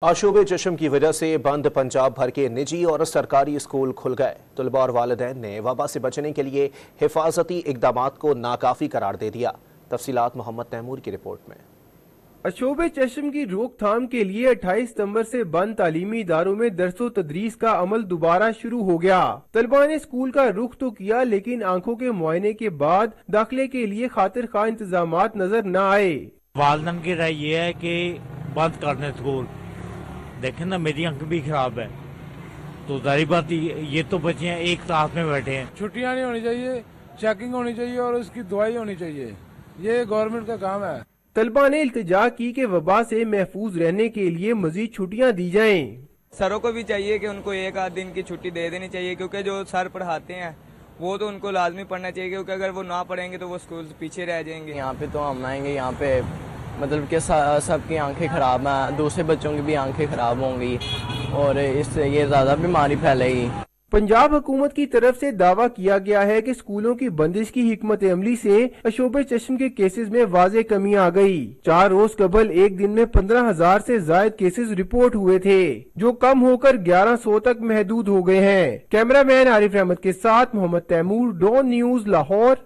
आशूबे चश्म की वजह से बंद पंजाब भर के निजी और सरकारी स्कूल खुल गए। तलबा और वालिदैन ने वबा से बचने के लिए हिफाजती इकदामात को नाकाफी करार दे दिया। तफसीलात मोहम्मद तैमूर की रिपोर्ट में। आशूबे चश्म की रोकथाम के लिए 28 सितंबर से बंद तालीमी इदारों में दरसो तदरीस का अमल दोबारा शुरू हो गया। तलबा ने स्कूल का रुख तो किया, लेकिन आंखों के मुआयने के बाद दाखिले के लिए खातिर खा इंतजामात नजर न आए। वालिदैन की राय ये है कि बंद करने स्कूल। देखें ना, मेरी आंख भी खराब है, तो जारी बात ये तो बच्चे हैं एक साथ में बैठे हैं। छुट्टियां नहीं होनी चाहिए, चेकिंग होनी चाहिए और उसकी दवाई होनी चाहिए। ये गवर्नमेंट का काम है। तलबा ने इल्तिजा की कि वबा से महफूज रहने के लिए मजीद छुट्टियां दी जाएं। सरों को भी चाहिए कि उनको एक आध दिन की छुट्टी दे देनी चाहिए, क्योंकि जो सर पढ़ाते हैं वो तो उनको लाजमी पढ़ना चाहिए, क्योंकि अगर वो ना पढ़ेंगे तो वो स्कूल से पीछे रह जाएंगे। यहाँ पे तो हम आएंगे, यहाँ पे मतलब कि सबकी आंखें खराब हैं, दूसरे बच्चों की भी आंखें खराब होंगी और इससे ये ज़्यादा बीमारी फैलेगी। पंजाब हुकूमत की तरफ से दावा किया गया है कि स्कूलों की बंदिश की हिकमत अमली से आशूबे चश्म के केसेस में वाज़े कमी आ गई। 4 रोज कबल एक दिन में 15,000 से जायद केसेस रिपोर्ट हुए थे, जो कम होकर 1100 तक महदूद हो गए हैं। कैमरामैन आरिफ अहमद के साथ मोहम्मद तैमूर, डॉन न्यूज, लाहौर।